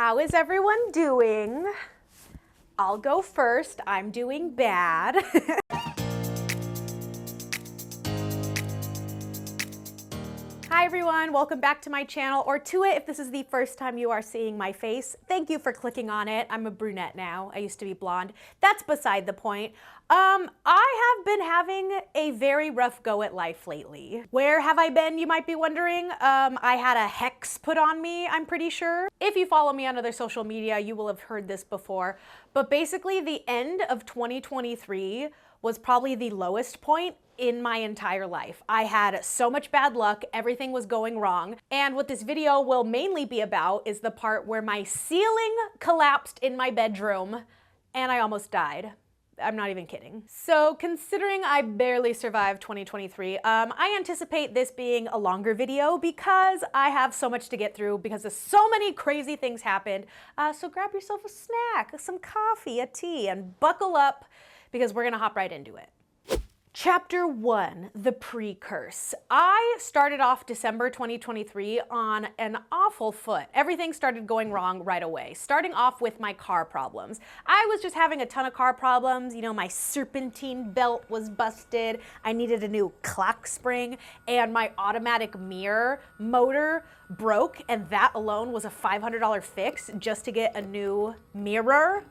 How is everyone doing? I'll go first. I'm doing bad. Hi everyone, welcome back to my channel, or to it if this is the first time you are seeing my face. Thank you for clicking on it. I'm a brunette now. I used to be blonde. That's beside the point. I have been having a very rough go at life lately. Where have I been, you might be wondering? I had a hex put on me, I'm pretty sure. If you follow me on other social media, you will have heard this before. But basically, the end of 2023 was probably the lowest point in my entire life. I had so much bad luck, everything was going wrong. And what this video will mainly be about is the part where my ceiling collapsed in my bedroom and I almost died. I'm not even kidding. So considering I barely survived 2023, I anticipate this being a longer video because I have so much to get through because of so many crazy things happened. So grab yourself a snack, some coffee, a tea, and buckle up because we're gonna hop right into it. Chapter 1, the pre-curse. I started off December 2023 on an awful foot. Everything started going wrong right away, starting off with my car problems. I was just having a ton of car problems. You know, my serpentine belt was busted. I needed a new clock spring, and my automatic mirror motor broke, and that alone was a $500 fix just to get a new mirror.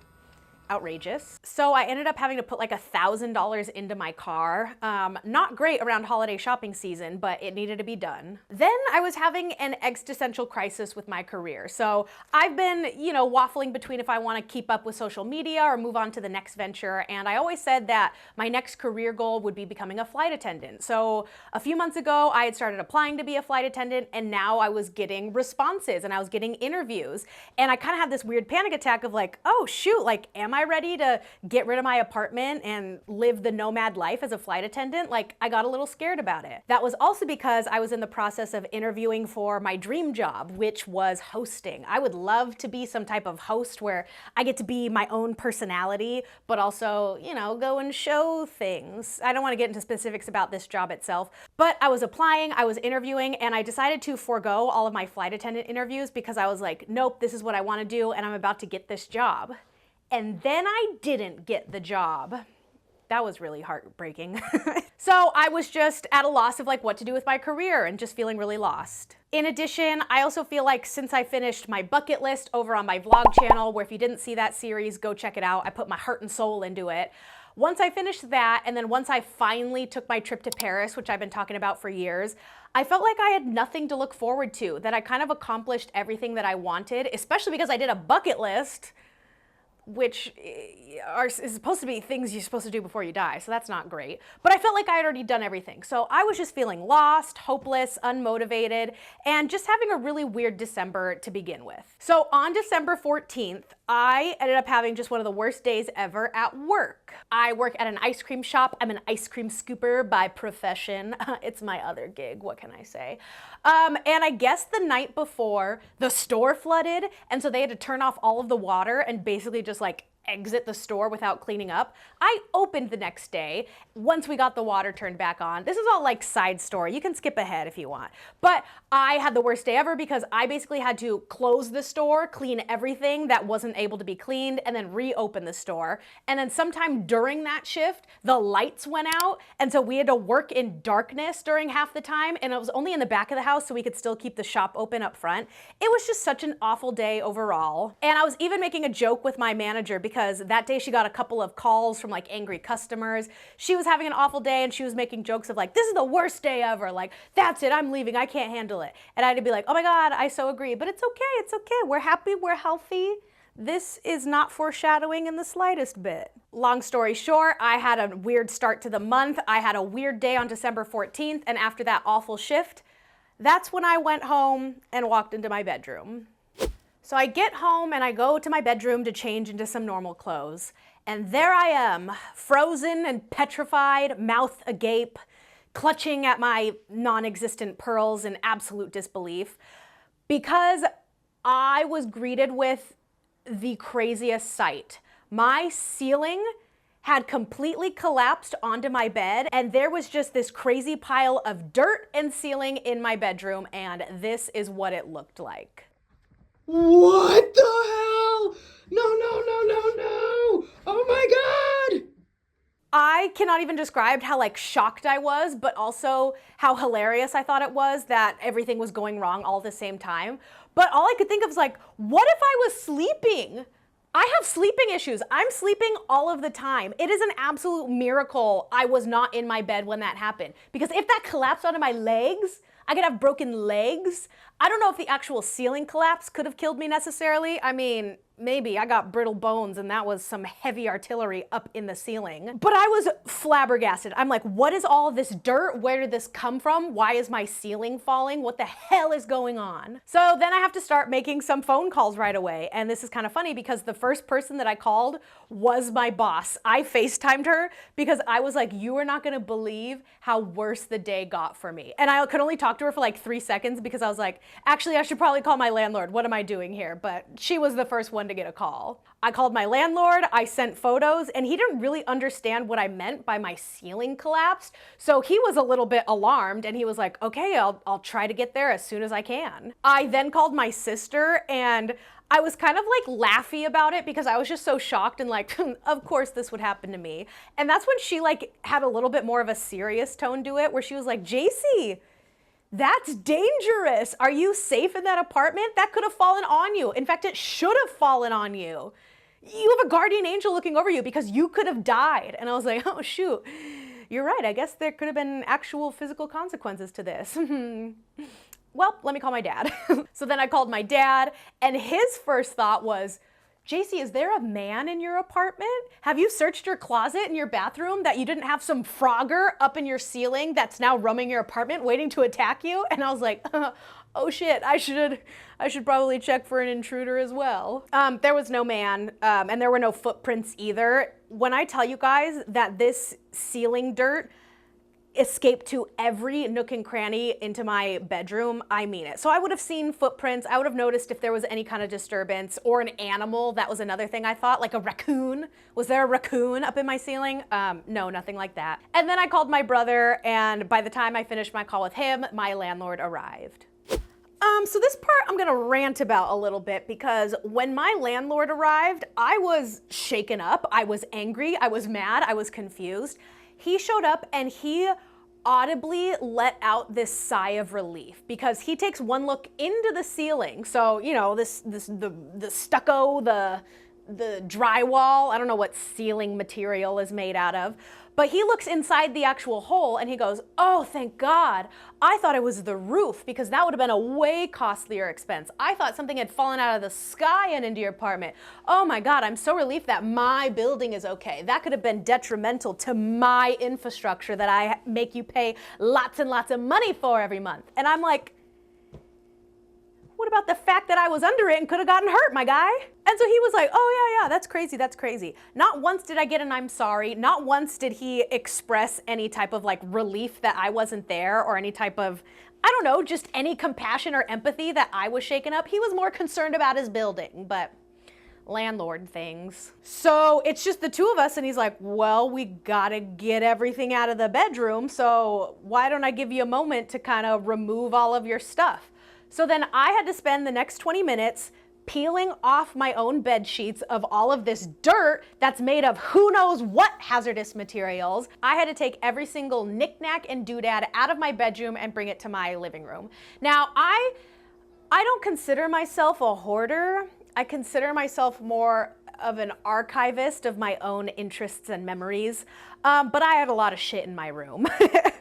Outrageous. So I ended up having to put like $1,000 into my car. Not great around holiday shopping season, but it needed to be done. Then I was having an existential crisis with my career. So I've been, waffling between if I want to keep up with social media or move on to the next venture. And I always said that my next career goal would be becoming a flight attendant. So a few months ago, I had started applying to be a flight attendant, and now I was getting responses and I was getting interviews. And I kind of had this weird panic attack of like, oh shoot, like, am I ready to get rid of my apartment and live the nomad life as a flight attendant? Like, I got a little scared about it. That was also because I was in the process of interviewing for my dream job, which was hosting. I would love to be some type of host where I get to be my own personality, but also, go and show things. I don't want to get into specifics about this job itself, but I was applying, I was interviewing, and I decided to forego all of my flight attendant interviews because I was like, nope, this is what I want to do, and I'm about to get this job. And then I didn't get the job. That was really heartbreaking. So I was just at a loss of like what to do with my career and just feeling really lost. In addition, I also feel like since I finished my bucket list over on my vlog channel, where if you didn't see that series, go check it out. I put my heart and soul into it. Once I finished that, and then once I finally took my trip to Paris, which I've been talking about for years, I felt like I had nothing to look forward to, that I kind of accomplished everything that I wanted, especially because I did a bucket list, which is supposed to be things you're supposed to do before you die, so that's not great. But I felt like I had already done everything. So I was just feeling lost, hopeless, unmotivated, and just having a really weird December to begin with. So on December 14th, I ended up having just one of the worst days ever at work. I work at an ice cream shop. I'm an ice cream scooper by profession. It's my other gig, what can I say? And I guess the night before, the store flooded, and so they had to turn off all of the water and basically just like exit the store without cleaning up. I opened the next day once we got the water turned back on. This is all like side story. You can skip ahead if you want. But I had the worst day ever because I basically had to close the store, clean everything that wasn't able to be cleaned, and then reopen the store. And then sometime during that shift, the lights went out. And so we had to work in darkness during half the time. And it was only in the back of the house so we could still keep the shop open up front. It was just such an awful day overall. And I was even making a joke with my manager because that day she got a couple of calls from like angry customers. She was having an awful day and she was making jokes of like, this is the worst day ever. Like, that's it, I'm leaving, I can't handle it. And I had to be like, oh my God, I so agree. But it's okay, it's okay. We're happy, we're healthy. This is not foreshadowing in the slightest bit. Long story short, I had a weird start to the month. I had a weird day on December 14th. And after that awful shift, that's when I went home and walked into my bedroom. So I get home and I go to my bedroom to change into some normal clothes. And there I am, frozen and petrified, mouth agape, clutching at my non-existent pearls in absolute disbelief, because I was greeted with the craziest sight. My ceiling had completely collapsed onto my bed, and there was just this crazy pile of dirt and ceiling in my bedroom, and this is what it looked like. What the cannot even describe how like shocked I was, but also how hilarious I thought it was that everything was going wrong all at the same time. But all I could think of was like, what if I was sleeping? I have sleeping issues. I'm sleeping all of the time. It is an absolute miracle I was not in my bed when that happened. Because if that collapsed onto my legs, I could have broken legs. I don't know if the actual ceiling collapse could have killed me necessarily. I mean, maybe. I got brittle bones and that was some heavy artillery up in the ceiling. But I was flabbergasted. I'm like, what is all this dirt? Where did this come from? Why is my ceiling falling? What the hell is going on? So then I have to start making some phone calls right away. And this is kind of funny because the first person that I called was my boss. I FaceTimed her because I was like, you are not gonna believe how worse the day got for me. And I could only talk to her for like 3 seconds because I was like, actually, I should probably call my landlord. What am I doing here? But she was the first one to get a call. I called my landlord, I sent photos, and he didn't really understand what I meant by my ceiling collapsed. So he was a little bit alarmed and he was like, okay, I'll try to get there as soon as I can. I then called my sister and I was kind of like laughy about it because I was just so shocked and like, of course this would happen to me. And that's when she like had a little bit more of a serious tone to it where she was like, Jacy, that's dangerous. Are you safe in that apartment? That could have fallen on you. In fact, it should have fallen on you. You have a guardian angel looking over you because you could have died. And I was like, oh shoot, you're right. I guess there could have been actual physical consequences to this. Well, let me call my dad. So then I called my dad and his first thought was, Jacy, is there a man in your apartment? Have you searched your closet in your bathroom that you didn't have some Frogger up in your ceiling that's now roaming your apartment waiting to attack you? And I was like, oh shit, I should probably check for an intruder as well. There was no man, and there were no footprints either. When I tell you guys that this ceiling dirt escaped to every nook and cranny into my bedroom, I mean it. So I would have seen footprints, I would have noticed if there was any kind of disturbance or an animal. That was another thing I thought, like a raccoon. Was there a raccoon up in my ceiling? No, nothing like that. And then I called my brother, and by the time I finished my call with him, my landlord arrived. So this part I'm gonna rant about a little bit because when my landlord arrived, I was shaken up, I was angry, I was mad, I was confused. He showed up and he audibly let out this sigh of relief because he takes one look into the ceiling. So, you know, the stucco, the drywall, I don't know what ceiling material is made out of, but he looks inside the actual hole and he goes, oh, thank God. I thought it was the roof because that would have been a way costlier expense. I thought something had fallen out of the sky and into your apartment. Oh my God, I'm so relieved that my building is okay. That could have been detrimental to my infrastructure that I make you pay lots and lots of money for every month. And I'm like, what about the fact that I was under it and could have gotten hurt, my guy? And so he was like, oh yeah, that's crazy, that's crazy. Not once did I get an I'm sorry. Not once did he express any type of like relief that I wasn't there or any type of, I don't know, just any compassion or empathy that I was shaken up. He was more concerned about his building, but landlord things. So it's just the two of us and he's like, well, we gotta get everything out of the bedroom, so why don't I give you a moment to kind of remove all of your stuff? So then I had to spend the next 20 minutes peeling off my own bed sheets of all of this dirt that's made of who knows what hazardous materials. I had to take every single knickknack and doodad out of my bedroom and bring it to my living room. Now, I don't consider myself a hoarder. I consider myself more of an archivist of my own interests and memories, but I had a lot of shit in my room.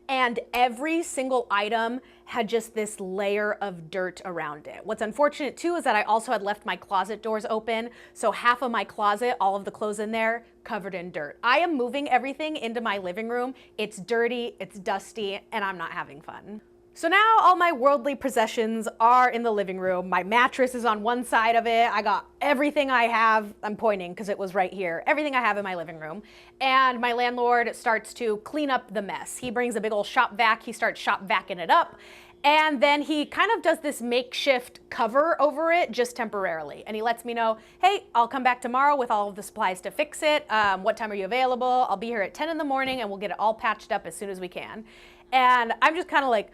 And every single item had just this layer of dirt around it. What's unfortunate too is that I also had left my closet doors open, so half of my closet, all of the clothes in there, covered in dirt. I am moving everything into my living room. It's dirty, it's dusty, and I'm not having fun. So now all my worldly possessions are in the living room. My mattress is on one side of it. I got everything I have, I'm pointing because it was right here, everything I have in my living room. And my landlord starts to clean up the mess. He brings a big old shop vac, he starts shop vacuuming it up. And then he kind of does this makeshift cover over it just temporarily. And he lets me know, hey, I'll come back tomorrow with all of the supplies to fix it. What time are you available? I'll be here at 10 in the morning and we'll get it all patched up as soon as we can. And I'm just kind of like,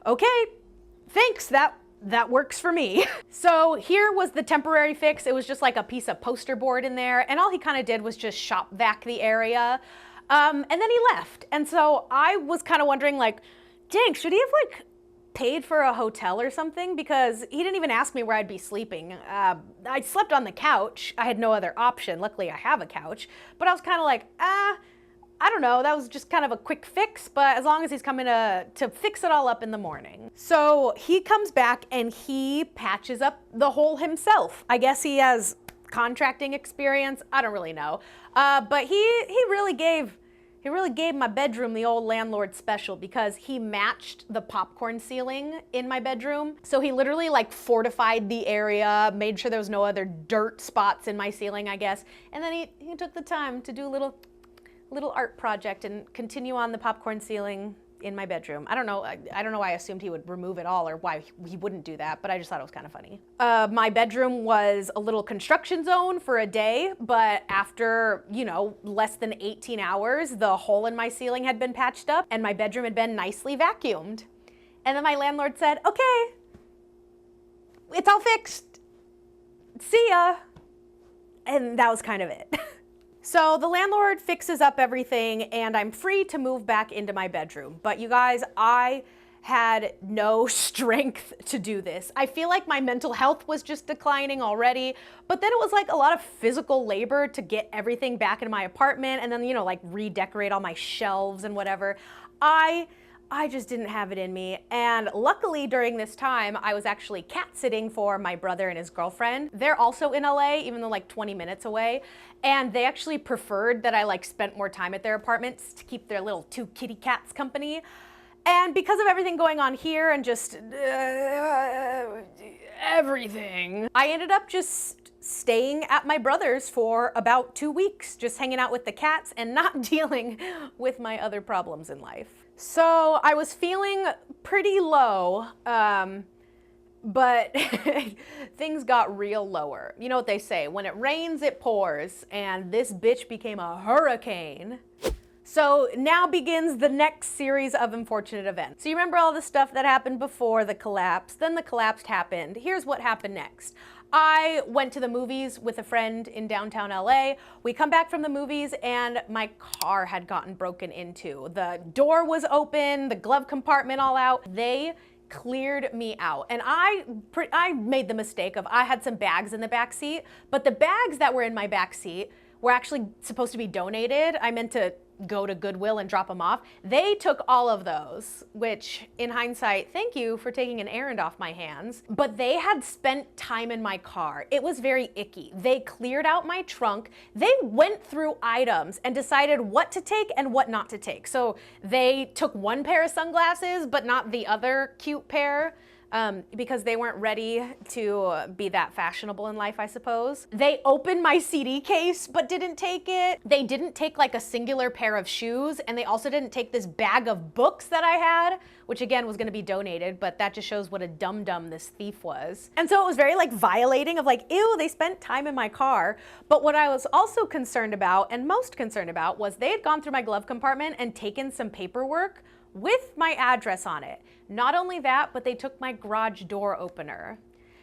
okay, thanks, that works for me. So here was the temporary fix. It was just like a piece of poster board in there, and all he kind of did was just shop vac the area. And then he left. And so I was kind of wondering, like, dang, should he have, like, paid for a hotel or something? Because he didn't even ask me where I'd be sleeping. I slept on the couch. I had no other option. Luckily, I have a couch. But I was kind of like, I don't know, that was just kind of a quick fix, but as long as he's coming to fix it all up in the morning. So he comes back and he patches up the hole himself. I guess he has contracting experience. I don't really know. But he really gave my bedroom the old landlord special, because he matched the popcorn ceiling in my bedroom. So he literally like fortified the area, made sure there was no other dirt spots in my ceiling, I guess. And then he took the time to do a little art project and continue on the popcorn ceiling in my bedroom. I don't know why I assumed he would remove it all or why he wouldn't do that, but I just thought it was kind of funny. My bedroom was a little construction zone for a day, but after, less than 18 hours, the hole in my ceiling had been patched up and my bedroom had been nicely vacuumed. And then my landlord said, okay, it's all fixed. See ya. And that was kind of it. So the landlord fixes up everything and I'm free to move back into my bedroom. But you guys, I had no strength to do this. I feel like my mental health was just declining already, but then it was like a lot of physical labor to get everything back in my apartment and then, like redecorate all my shelves and whatever. I just didn't have it in me. And luckily during this time, I was actually cat sitting for my brother and his girlfriend. They're also in LA, even though like 20 minutes away. And they actually preferred that I like spent more time at their apartments to keep their little 2 kitty cats company. And because of everything going on here and just everything, I ended up just staying at my brother's for about 2 weeks, just hanging out with the cats and not dealing with my other problems in life. So I was feeling pretty low, but things got real lower. You know what they say, when it rains, it pours, and this bitch became a hurricane. So now begins the next series of unfortunate events. So you remember all the stuff that happened before the collapse, then the collapse happened. Here's what happened next. I went to the movies with a friend in downtown LA. We come back from the movies and my car had gotten broken into. The door was open, the glove compartment all out. They cleared me out. And I made the mistake of, I had some bags in the back seat, but the bags that were in my back seat were actually supposed to be donated. I meant to go to Goodwill and drop them off. They took all of those, which in hindsight, thank you for taking an errand off my hands, but they had spent time in my car. It was very icky. They cleared out my trunk. They went through items and decided what to take and what not to take. So they took one pair of sunglasses, but not the other cute pair. Because they weren't ready to be that fashionable in life, I suppose. They opened my CD case, but didn't take it. They didn't take like a singular pair of shoes, and they also didn't take this bag of books that I had, which again was gonna be donated, but that just shows what a dum-dum this thief was. And so it was very like violating of like, ew, they spent time in my car. But what I was also concerned about, and most concerned about, was they had gone through my glove compartment and taken some paperwork with my address on it. Not only that, but they took my garage door opener.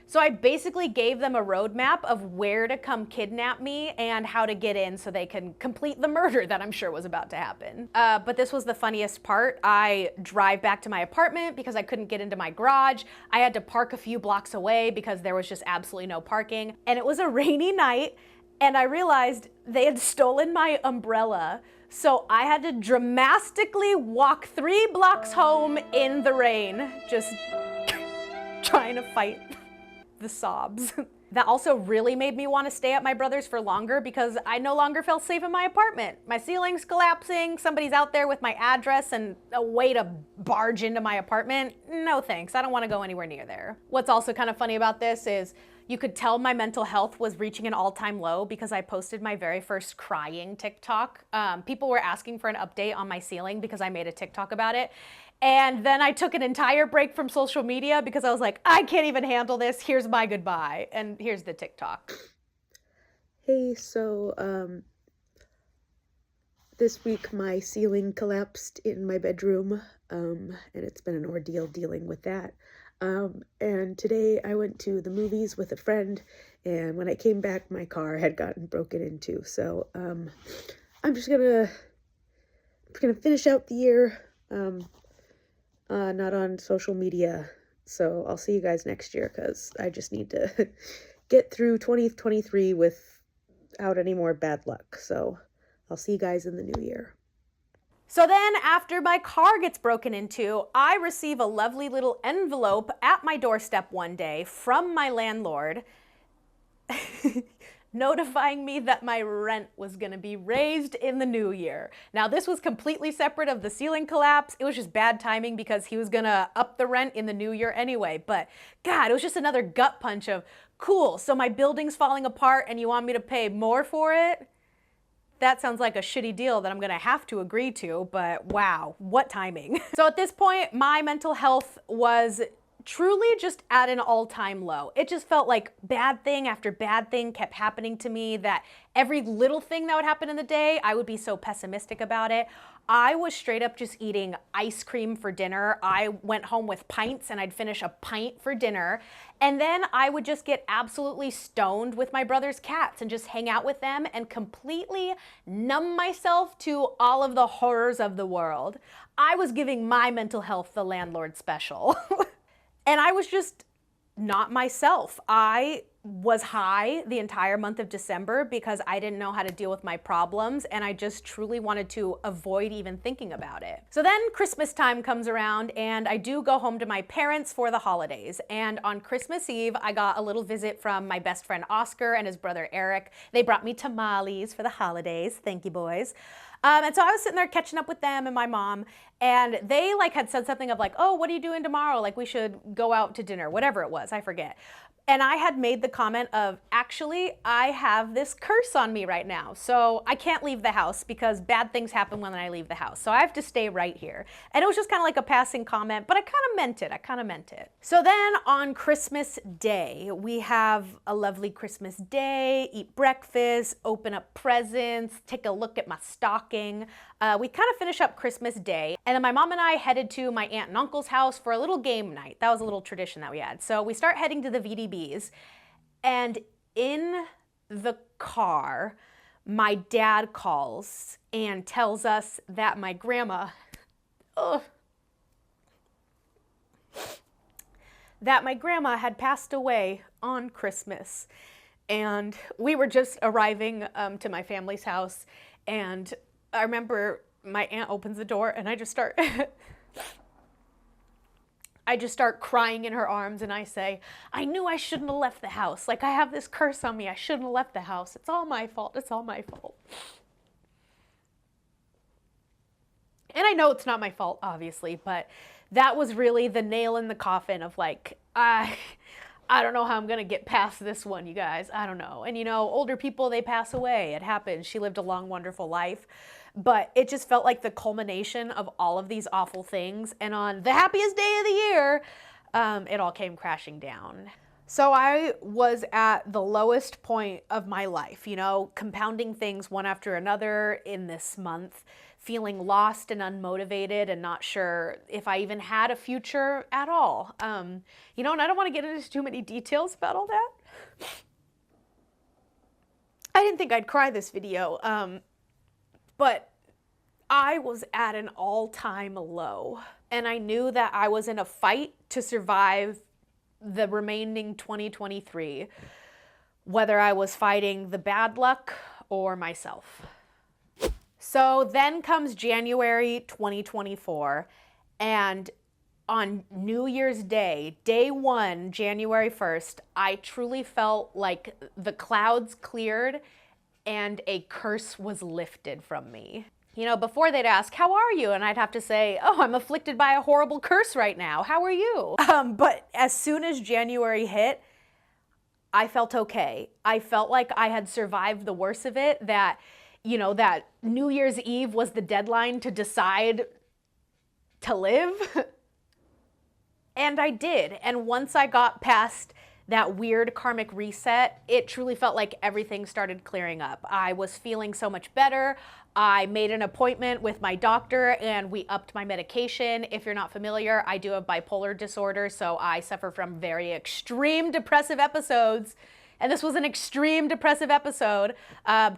So I basically gave them a roadmap of where to come kidnap me and how to get in so they can complete the murder that I'm sure was about to happen. But this was the funniest part. I drive back to my apartment because I couldn't get into my garage. I had to park a few blocks away because there was just absolutely no parking. And it was a rainy night and I realized they had stolen my umbrella. So I had to dramatically walk 3 blocks home in the rain, just trying to fight the sobs. That also really made me want to stay at my brother's for longer because I no longer felt safe in my apartment. My ceiling's collapsing, somebody's out there with my address and a way to barge into my apartment. No thanks, I don't want to go anywhere near there. What's also kind of funny about this is you could tell my mental health was reaching an all-time low because I posted my very first crying TikTok. People were asking for an update on my ceiling because I made a TikTok about it. And then I took an entire break from social media because I was like, I can't even handle this. Here's my goodbye. And here's the TikTok. Hey, so this week my ceiling collapsed in my bedroom, and it's been an ordeal dealing with that. And today I went to the movies with a friend, and when I came back, my car had gotten broken into. So, I'm just gonna gonna finish out the year, not on social media. So I'll see you guys next year, because I just need to get through 2023 without any more bad luck. So I'll see you guys in the new year. So then after my car gets broken into, I receive a lovely little envelope at my doorstep one day from my landlord notifying me that my rent was gonna be raised in the new year. Now this was completely separate of the ceiling collapse. It was just bad timing because he was gonna up the rent in the new year anyway. But God, it was just another gut punch of, cool, so my building's falling apart and you want me to pay more for it? That sounds like a shitty deal that I'm gonna have to agree to, but wow, what timing. So at this point, my mental health was truly just at an all-time low. It just felt like bad thing after bad thing kept happening to me, that every little thing that would happen in the day, I would be so pessimistic about it. I was straight up just eating ice cream for dinner. I went home with pints and I'd finish a pint for dinner. And then I would just get absolutely stoned with my brother's cats and just hang out with them and completely numb myself to all of the horrors of the world. I was giving my mental health the landlord special. And I was just not myself. I was high the entire month of December because I didn't know how to deal with my problems, and I just truly wanted to avoid even thinking about it. So then Christmas time comes around and I do go home to my parents for the holidays. And on Christmas Eve, I got a little visit from my best friend Oscar and his brother Eric. They brought me tamales for the holidays. Thank you, boys. And so I was sitting there catching up with them and my mom, and they like had said something of like, oh, what are you doing tomorrow? Like we should go out to dinner, whatever it was, I forget. And I had made the comment of, actually, I have this curse on me right now. So I can't leave the house because bad things happen when I leave the house. So I have to stay right here. And it was just kind of like a passing comment, but I kind of meant it. I kind of meant it. So then on Christmas Day, we have a lovely Christmas day, eat breakfast, open up presents, take a look at my stocking. We kind of finish up Christmas Day, and then my mom and I headed to my aunt and uncle's house for a little game night. That was a little tradition that we had. So we start heading to the VDBs, and in the car, my dad calls and tells us that my grandma, had passed away on Christmas. And we were just arriving to my family's house, and I remember my aunt opens the door and I just start crying in her arms, and I say, I knew I shouldn't have left the house. Like, I have this curse on me. I shouldn't have left the house. It's all my fault. It's all my fault. And I know it's not my fault, obviously, but that was really the nail in the coffin of like, I don't know how I'm gonna get past this one, you guys. I don't know. And you know, older people, they pass away. It happens. She lived a long, wonderful life. But it just felt like the culmination of all of these awful things. And on the happiest day of the year, it all came crashing down. So I was at the lowest point of my life, you know, compounding things one after another in this month, feeling lost and unmotivated and not sure if I even had a future at all. You know, and I don't want to get into too many details about all that. I didn't think I'd cry this video, but I was at an all-time low, and I knew that I was in a fight to survive the remaining 2023, whether I was fighting the bad luck or myself. So then comes January 2024, and on New Year's Day, day one, January 1st, I truly felt like the clouds cleared and a curse was lifted from me. You know, before they'd ask, how are you? And I'd have to say, oh, I'm afflicted by a horrible curse right now. How are you? But as soon as January hit, I felt okay. I felt like I had survived the worst of it, that, you know, that New Year's Eve was the deadline to decide to live. And I did. And once I got past that weird karmic reset, it truly felt like everything started clearing up. I was feeling so much better. I made an appointment with my doctor and we upped my medication. If you're not familiar, I do have bipolar disorder, so I suffer from very extreme depressive episodes. And this was an extreme depressive episode.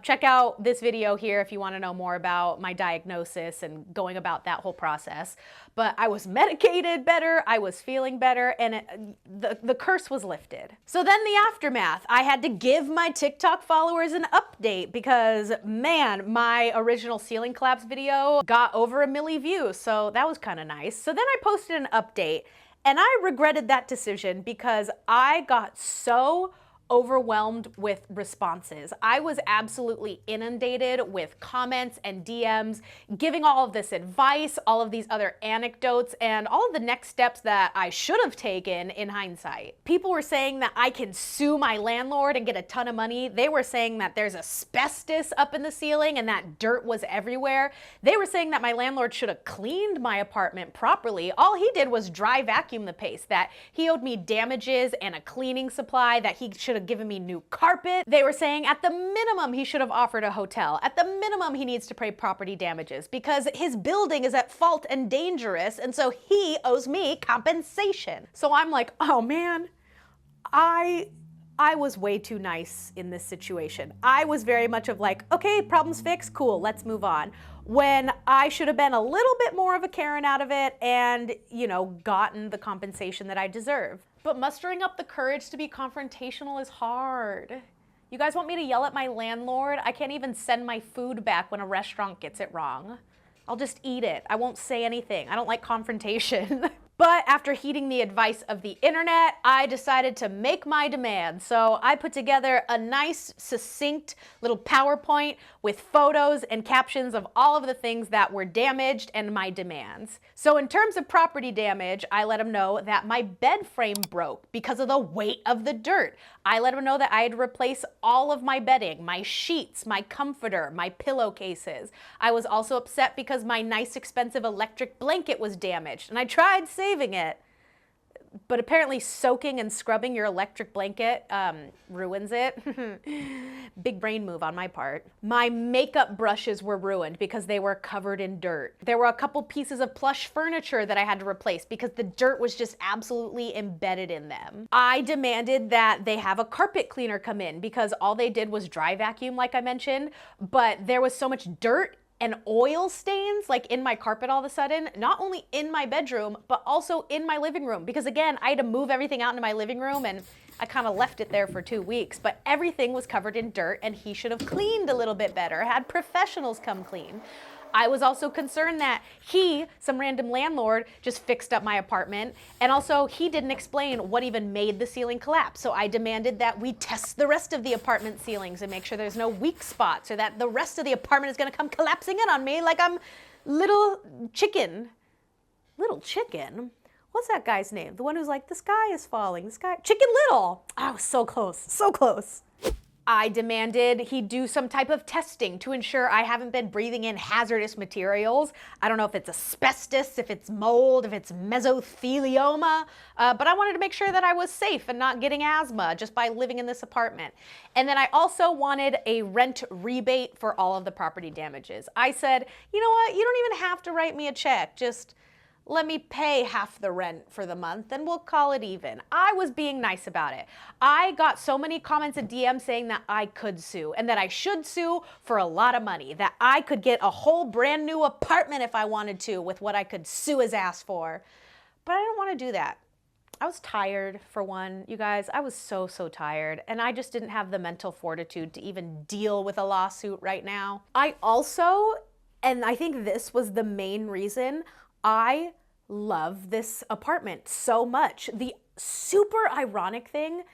Check out this video here if you want to know more about my diagnosis and going about that whole process. But I was medicated better, I was feeling better, and the curse was lifted. So then the aftermath, I had to give my TikTok followers an update because, man, my original ceiling collapse video got over 1 million views, so that was kind of nice. So then I posted an update, and I regretted that decision because I got so overwhelmed with responses. I was absolutely inundated with comments and DMs, giving all of this advice, all of these other anecdotes, and all of the next steps that I should have taken in hindsight. People were saying that I can sue my landlord and get a ton of money. They were saying that there's asbestos up in the ceiling and that dirt was everywhere. They were saying that my landlord should have cleaned my apartment properly. All he did was dry vacuum the place, that he owed me damages and a cleaning supply, that he should have given me new carpet. They were saying at the minimum he should have offered a hotel. At the minimum he needs to pay property damages because his building is at fault and dangerous, and so he owes me compensation. So I'm like, oh man, I was way too nice in this situation. I was very much of like, okay, problem's fixed, cool, let's move on. When I should have been a little bit more of a Karen out of it and, you know, gotten the compensation that I deserve. But mustering up the courage to be confrontational is hard. You guys want me to yell at my landlord? I can't even send my food back when a restaurant gets it wrong. I'll just eat it. I won't say anything. I don't like confrontation. But after heeding the advice of the internet, I decided to make my demand. So I put together a nice, succinct little PowerPoint with photos and captions of all of the things that were damaged and my demands. So in terms of property damage, I let them know that my bed frame broke because of the weight of the dirt. I let them know that I had to replace all of my bedding, my sheets, my comforter, my pillowcases. I was also upset because my nice, expensive electric blanket was damaged, and I tried saving it, but apparently soaking and scrubbing your electric blanket ruins it. Big brain move on my part. My makeup brushes were ruined because they were covered in dirt. There were a couple pieces of plush furniture that I had to replace because the dirt was just absolutely embedded in them. I demanded that they have a carpet cleaner come in because all they did was dry vacuum, like I mentioned, but there was so much dirt and oil stains like in my carpet all of a sudden, not only in my bedroom, but also in my living room. Because again, I had to move everything out into my living room and I kind of left it there for 2 weeks, but everything was covered in dirt and he should have cleaned a little bit better, had professionals come clean. I was also concerned that he, some random landlord, just fixed up my apartment, and also he didn't explain what even made the ceiling collapse. So I demanded that we test the rest of the apartment ceilings and make sure there's no weak spots or that the rest of the apartment is gonna come collapsing in on me like I'm little chicken. Little chicken? What's that guy's name? The one who's like, the sky is falling, the sky, Chicken Little. I was so close, so close. I demanded he do some type of testing to ensure I haven't been breathing in hazardous materials. I don't know if it's asbestos, if it's mold, if it's mesothelioma, but I wanted to make sure that I was safe and not getting asthma just by living in this apartment. And then I also wanted a rent rebate for all of the property damages. I said, you know what, you don't even have to write me a check, just let me pay half the rent for the month and we'll call it even. I was being nice about it. I got so many comments and DMs saying that I could sue and that I should sue for a lot of money, that I could get a whole brand new apartment if I wanted to with what I could sue his ass for. But I didn't want to do that. I was tired, for one, you guys. I was so tired, and I just didn't have the mental fortitude to even deal with a lawsuit right now. I also, and I think this was the main reason, I love this apartment so much. The super ironic thing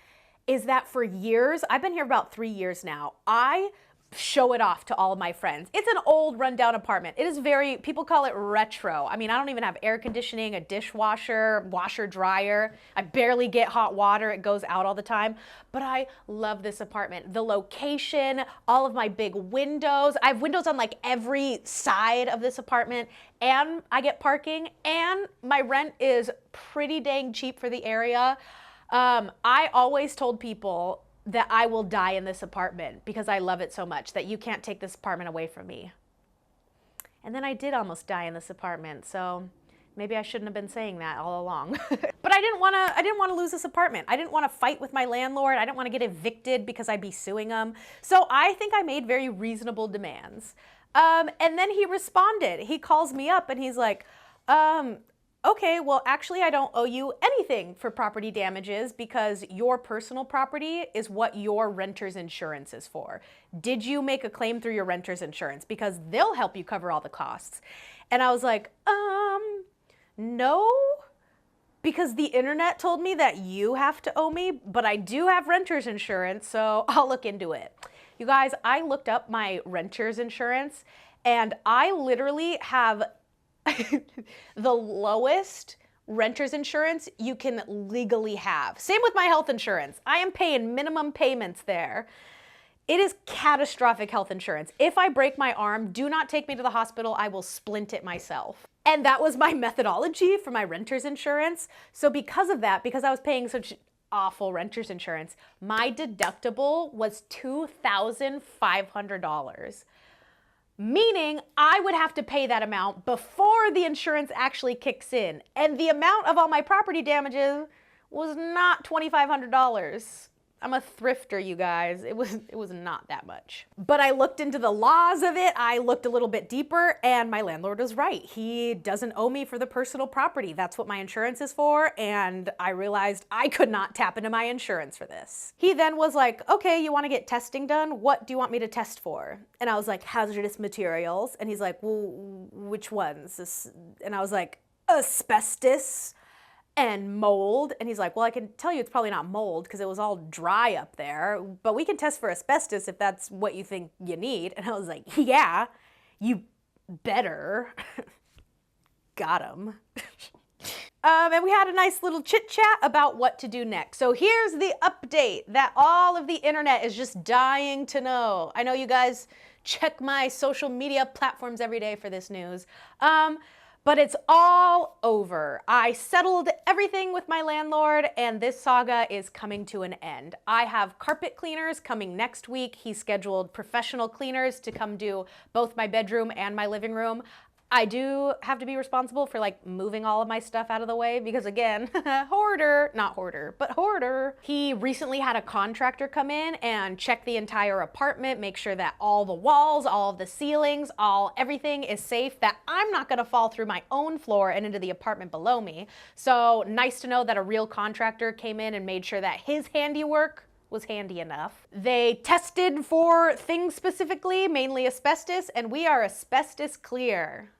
is that for years, I've been here about 3 years now, I show it off to all of my friends. It's an old rundown apartment. It is very, people call it retro. I mean, I don't even have air conditioning, a dishwasher, washer, dryer. I barely get hot water. It goes out all the time. But I love this apartment. The location, all of my big windows. I have windows on like every side of this apartment, and I get parking, and my rent is pretty dang cheap for the area. I always told people that I will die in this apartment because I love it so much, that you can't take this apartment away from me. And then I did almost die in this apartment, so Maybe I shouldn't have been saying that all along. But I didn't want to lose this apartment. I didn't want to fight with my landlord. I didn't want to get evicted because I'd be suing him. So I think I made very reasonable demands. And then he responded. He calls me up and he's like, okay, well, actually, I don't owe you anything for property damages because your personal property is what your renter's insurance is for. Did you make a claim through your renter's insurance? Because they'll help you cover all the costs. And I was like, no, because the internet told me that you have to owe me, but I do have renter's insurance, so I'll look into it. You guys, I looked up my renter's insurance and I literally have the lowest renter's insurance you can legally have. Same with my health insurance. I am paying minimum payments there. It is catastrophic health insurance. If I break my arm, do not take me to the hospital. I will splint it myself. And that was my methodology for my renter's insurance. So because of that, because I was paying such awful renter's insurance, my deductible was $2,500. Meaning I would have to pay that amount before the insurance actually kicks in. And the amount of all my property damages was not $2,500. I'm a thrifter, you guys. It was not that much. But I looked into the laws of it. I looked a little bit deeper and my landlord was right. He doesn't owe me for the personal property. That's what my insurance is for. And I realized I could not tap into my insurance for this. He then was like, okay, you want to get testing done? What do you want me to test for? And I was like, hazardous materials. And he's like, well, which ones? And I was like, asbestos and mold. And he's like, well, I can tell you it's probably not mold because it was all dry up there, but we can test for asbestos if that's what you think you need. And I was like, yeah, you better. Got him. And we had a nice little chit chat about what to do next. So here's the update that all of the internet is just dying to know. I know you guys check my social media platforms every day for this news. But it's all over. I settled everything with my landlord and this saga is coming to an end. I have carpet cleaners coming next week. He scheduled professional cleaners to come do both my bedroom and my living room. I do have to be responsible for like moving all of my stuff out of the way because again, hoarder, not hoarder, but hoarder. He recently had a contractor come in and check the entire apartment, make sure that all the walls, all of the ceilings, everything is safe, that I'm not gonna fall through my own floor and into the apartment below me. So nice to know that a real contractor came in and made sure that his handiwork was handy enough. They tested for things specifically, mainly asbestos, and we are asbestos clear.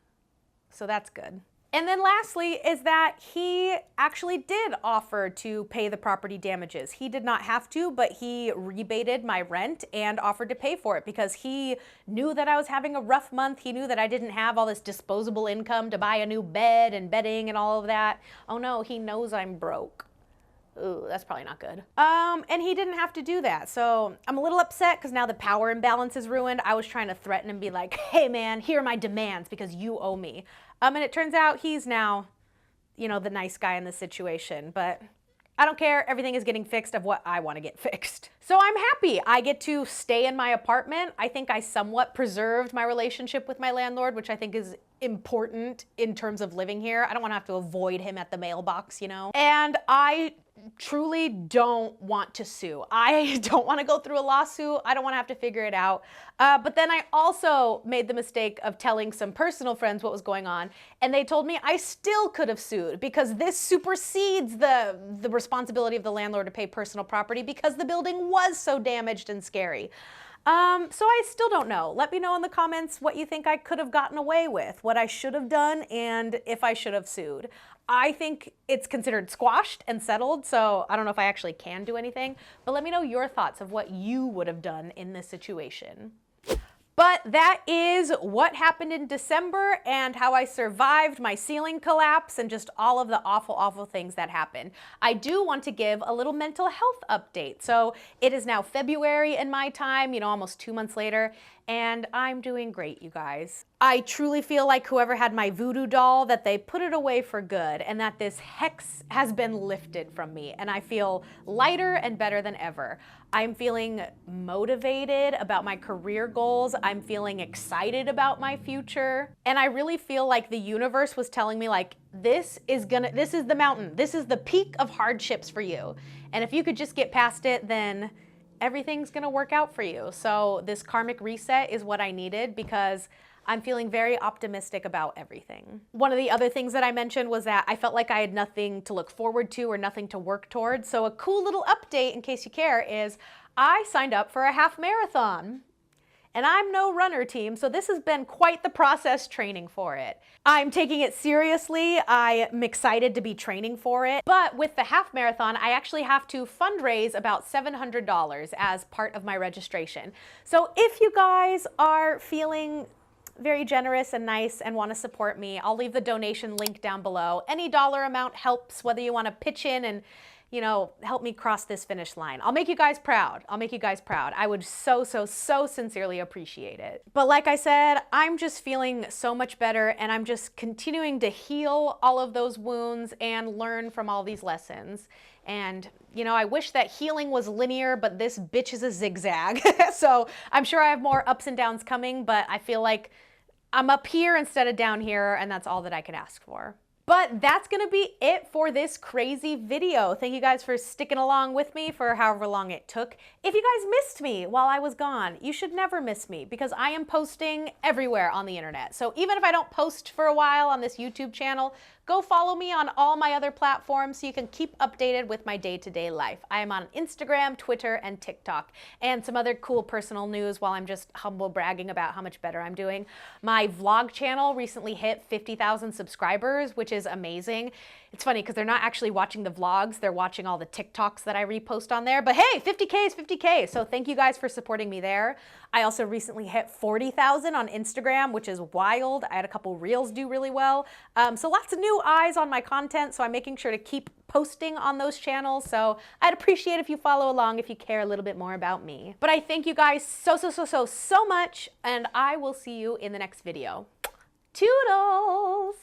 So that's good. And then lastly is that he actually did offer to pay the property damages. He did not have to, but he rebated my rent and offered to pay for it because he knew that I was having a rough month. He knew that I didn't have all this disposable income to buy a new bed and bedding and all of that. Oh no, he knows I'm broke. Ooh, that's probably not good. And he didn't have to do that. So I'm a little upset because now the power imbalance is ruined. I was trying to threaten and be like, hey man, here are my demands because you owe me. And it turns out he's now, you know, the nice guy in the situation, but I don't care. Everything is getting fixed of what I want to get fixed. So I'm happy. I get to stay in my apartment. I think I somewhat preserved my relationship with my landlord, which I think is important in terms of living here. I don't want to have to avoid him at the mailbox, you know? And I truly don't want to sue. I don't want to go through a lawsuit. I don't want to have to figure it out. But then I also made the mistake of telling some personal friends what was going on, and they told me I still could have sued because this supersedes the responsibility of the landlord to pay personal property because the building was so damaged and scary. So I still don't know. Let me know in the comments what you think I could have gotten away with, what I should have done, and if I should have sued. I think it's considered squashed and settled, so I don't know if I actually can do anything, but let me know your thoughts of what you would have done in this situation. But that is what happened in December and how I survived my ceiling collapse and just all of the awful, awful things that happened. I do want to give a little mental health update. So it is now February in my time, you know, almost 2 months later, and I'm doing great, you guys. I truly feel like whoever had my voodoo doll, that they put it away for good and that this hex has been lifted from me and I feel lighter and better than ever. I'm feeling motivated about my career goals. I'm feeling excited about my future. And I really feel like the universe was telling me like, this is the mountain. This is the peak of hardships for you. And if you could just get past it, then everything's gonna work out for you. So this karmic reset is what I needed because I'm feeling very optimistic about everything. One of the other things that I mentioned was that I felt like I had nothing to look forward to or nothing to work towards. So a cool little update, in case you care, is I signed up for a half marathon. And I'm no runner team, so this has been quite the process training for it. I'm taking it seriously. I'm excited to be training for it. But with the half marathon, I actually have to fundraise about $700 as part of my registration. So if you guys are feeling very generous and nice and want to support me, I'll leave the donation link down below. Any dollar amount helps, whether you want to pitch in and, you know, help me cross this finish line. I'll make you guys proud. I'll make you guys proud. I would so sincerely appreciate it. But like I said, I'm just feeling so much better, and I'm just continuing to heal all of those wounds and learn from all these lessons. And, you know, I wish that healing was linear, but this bitch is a zigzag. So I'm sure I have more ups and downs coming, but I feel like I'm up here instead of down here, and that's all that I can ask for. But that's gonna be it for this crazy video. Thank you guys for sticking along with me for however long it took. If you guys missed me while I was gone, you should never miss me because I am posting everywhere on the internet. So even if I don't post for a while on this YouTube channel, go follow me on all my other platforms so you can keep updated with my day-to-day life. I am on Instagram, Twitter, and TikTok, and some other cool personal news while I'm just humble bragging about how much better I'm doing. My vlog channel recently hit 50,000 subscribers, which is amazing. It's funny because they're not actually watching the vlogs, they're watching all the TikToks that I repost on there. But hey, 50K is 50K, so thank you guys for supporting me there. I also recently hit 40,000 on Instagram, which is wild. I had a couple reels do really well. So lots of new eyes on my content, so I'm making sure to keep posting on those channels. So I'd appreciate if you follow along if you care a little bit more about me. But I thank you guys so much, and I will see you in the next video. Toodles!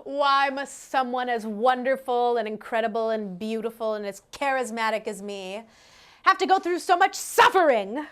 Why must someone as wonderful and incredible and beautiful and as charismatic as me have to go through so much suffering?